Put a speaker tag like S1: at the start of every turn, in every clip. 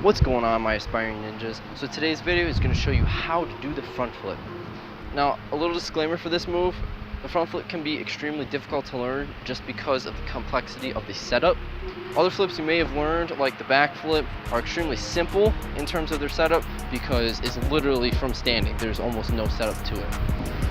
S1: What's going on, my aspiring ninjas? So today's video is going to show you how to do the front flip. Now, a little disclaimer for this move: the front flip can be extremely difficult to learn just because of the complexity of the setup. Other flips you may have learned, like the back flip, are extremely simple in terms of their setup because it's literally from standing. There's almost no setup to it.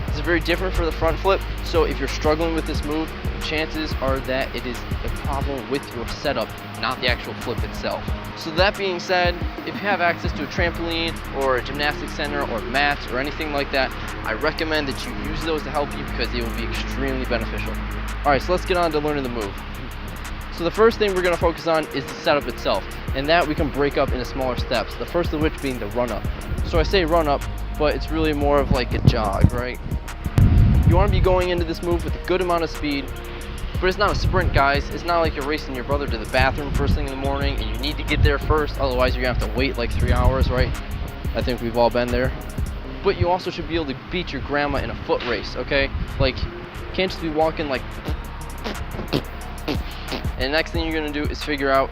S1: It's very different for the front flip, so if you're struggling with this move, chances are that it is a problem with your setup, not the actual flip itself. So that being said, if you have access to a trampoline or a gymnastics center or mats or anything like that, I recommend that you use those to help you because they will be extremely beneficial. Alright, so let's get on to learning the move. So the first thing we're going to focus on is the setup itself, and that we can break up into smaller steps, the first of which being the run up. So I say run up, but it's really more of like a jog, right? You want to be going into this move with a good amount of speed, but it's not a sprint, guys. It's not like you're racing your brother to the bathroom first thing in the morning and you need to get there first, otherwise you're going to have to wait like 3 hours, right? I think we've all been there. But you also should be able to beat your grandma in a foot race, okay? Like, you can't just be walking like... And the next thing you're going to do is figure out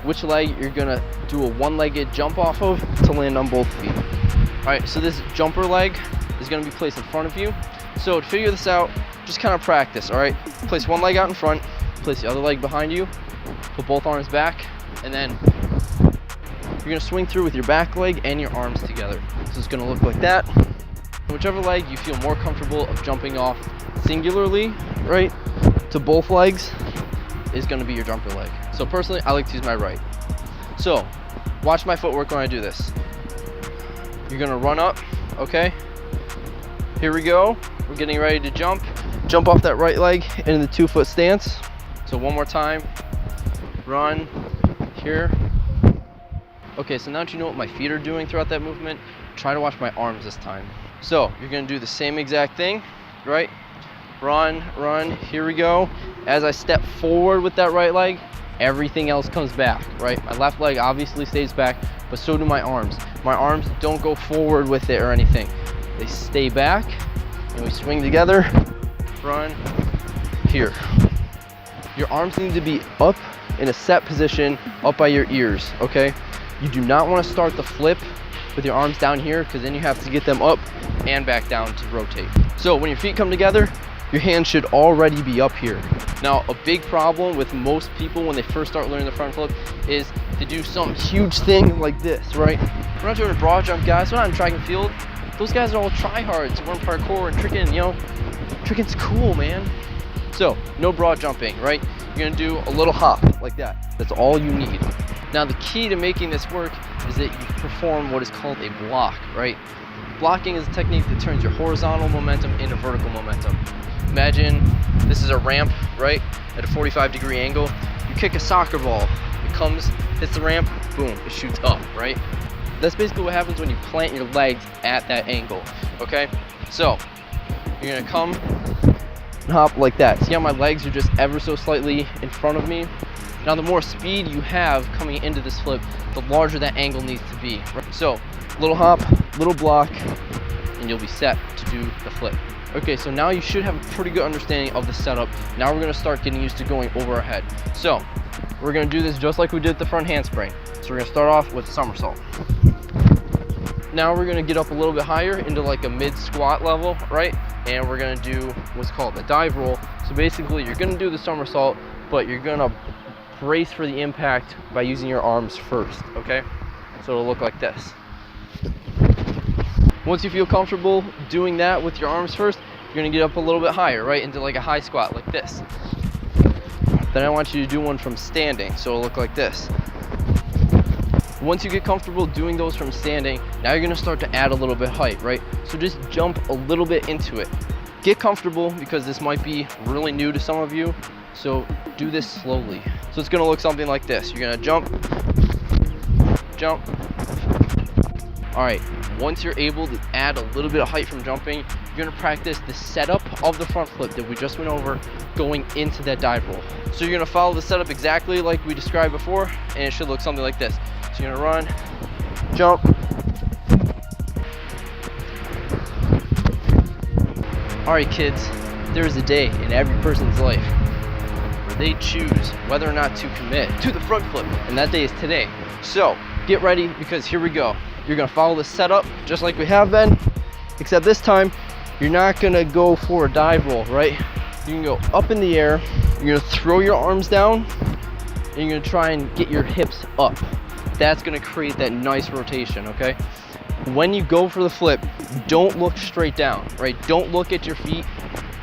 S1: which leg you're going to do a one-legged jump off of to land on both feet. Alright, so this jumper leg is going to be placed in front of you. So to figure this out, just kind of practice, alright? Place one leg out in front, place the other leg behind you, put both arms back, and then you're going to swing through with your back leg and your arms together. So it's going to look like that. Whichever leg you feel more comfortable of jumping off singularly, right, to both legs is going to be your jumper leg. So personally, I like to use my right. So watch my footwork when I do this. You're going to run up, okay? Here we go. We're getting ready to jump. Jump off that right leg into the 2-foot stance. So one more time. Run. Here. Okay, so now that you know what my feet are doing throughout that movement, try to watch my arms this time. So you're going to do the same exact thing, right? Run, run. Here we go. As I step forward with that right leg, everything else comes back, right? My left leg obviously stays back, but so do my arms. My arms don't go forward with it or anything. They stay back, and we swing together, run, here. Your arms need to be up in a set position, up by your ears, okay? You do not want to start the flip with your arms down here, because then you have to get them up and back down to rotate. So when your feet come together, your hands should already be up here. Now, a big problem with most people when they first start learning the front flip is to do some huge thing like this, right? We're not doing a broad jump, guys. We're not in track and field. Those guys are all tryhards. We're in parkour and tricking, you know. Tricking's cool, man. So, no broad jumping, right? You're gonna do a little hop like that. That's all you need. Now, the key to making this work is that you perform what is called a block, right? Blocking is a technique that turns your horizontal momentum into vertical momentum. Imagine this is a ramp, right? At a 45-degree angle. You kick a soccer ball. It comes, hits the ramp, boom, it shoots up, right? That's basically what happens when you plant your legs at that angle, okay? So, you're gonna come and hop like that. See how my legs are just ever so slightly in front of me? Now, the more speed you have coming into this flip, the larger that angle needs to be. Right? So, little hop, little block, and you'll be set to do the flip. Okay, so now you should have a pretty good understanding of the setup. Now we're gonna start getting used to going over our head. So, we're gonna do this just like we did the front handspring. So we're gonna start off with a somersault. Now we're gonna get up a little bit higher into like a mid squat level, right? And we're gonna do what's called a dive roll. So basically you're gonna do the somersault, but you're gonna brace for the impact by using your arms first, okay? So it'll look like this. Once you feel comfortable doing that with your arms first, you're gonna get up a little bit higher, right? Into like a high squat like this. Then I want you to do one from standing, so it'll look like this. Once you get comfortable doing those from standing, now you're gonna start to add a little bit of height, right? So just jump a little bit into it. Get comfortable because this might be really new to some of you, so do this slowly. So it's gonna look something like this. You're gonna jump, jump. All right, once you're able to add a little bit of height from jumping, you're gonna practice the setup of the front flip that we just went over going into that dive roll. So you're gonna follow the setup exactly like we described before, and it should look something like this. So you're gonna run, jump, all right, kids, there is a day in every person's life where they choose whether or not to commit to the front flip, and that day is today. So get ready, because here we go. You're gonna follow the setup just like we have been, except this time you're not gonna go for a dive roll, right? You can go up in the air, you're gonna throw your arms down, and you're gonna try and get your hips up. That's gonna create that nice rotation, okay? When you go for the flip, don't look straight down, right? Don't look at your feet,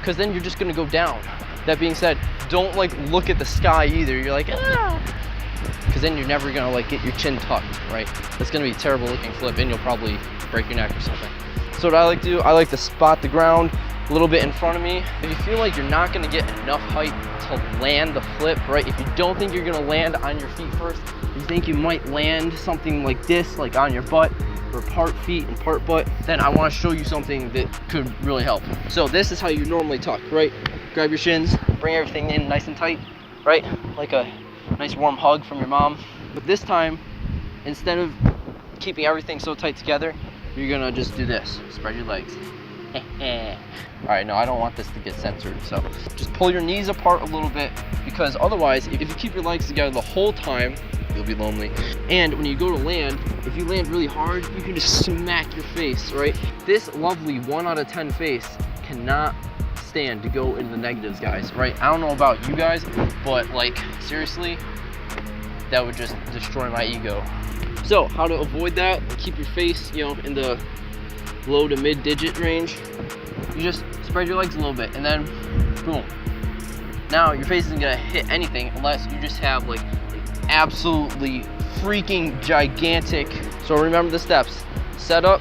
S1: because then you're just gonna go down. That being said, don't like look at the sky either. You're like, ah, because then you're never gonna like get your chin tucked, right? That's gonna be a terrible looking flip, and you'll probably break your neck or something. So what I like to do, I like to spot the ground a little bit in front of me. If you feel like you're not gonna get enough height to land the flip, right? If you don't think you're gonna land on your feet first, you think you might land something like this, like on your butt, or part feet and part butt, then I wanna show you something that could really help. So this is how you normally tuck, right? Grab your shins, bring everything in nice and tight, right? Like a nice warm hug from your mom. But this time, instead of keeping everything so tight together, you're gonna just do this. Spread your legs. All right, no, I don't want this to get censored. So just pull your knees apart a little bit, because otherwise, if you keep your legs together the whole time, you'll be lonely. And when you go to land, if you land really hard, you can just smack your face, right? This lovely 1 out of 10 face cannot stand to go into the negatives, guys, right? I don't know about you guys, but like seriously, that would just destroy my ego. So how to avoid that and keep your face, you know, in the low to mid digit range, you just spread your legs a little bit, and then boom. Now your face isn't gonna hit anything unless you just have like absolutely freaking gigantic. So remember the steps: set up,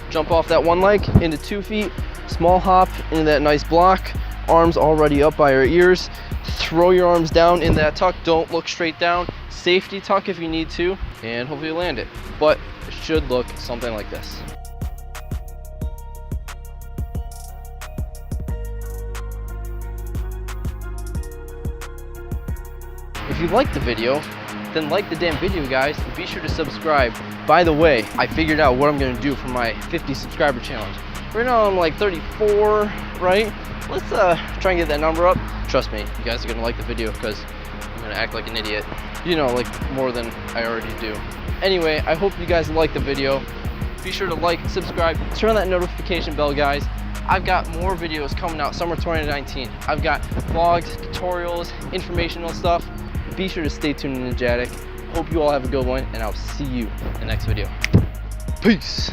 S1: jump off that one leg into 2 feet, small hop into that nice block, arms already up by your ears, throw your arms down in that tuck, don't look straight down, safety tuck if you need to, and hopefully you land it. But it should look something like this. If you liked the video, then like the damn video, guys, and be sure to subscribe. By the way, I figured out what I'm gonna do for my 50 subscriber challenge. Right now I'm like 34, right? Let's try and get that number up. Trust me, you guys are gonna like the video, because I'm gonna act like an idiot. You know, like more than I already do. Anyway, I hope you guys like the video. Be sure to like, subscribe, turn on that notification bell, guys. I've got more videos coming out summer 2019. I've got vlogs, tutorials, informational stuff. Be sure to stay tuned in Ninjatic. Hope you all have a good one, and I'll see you in the next video. Peace.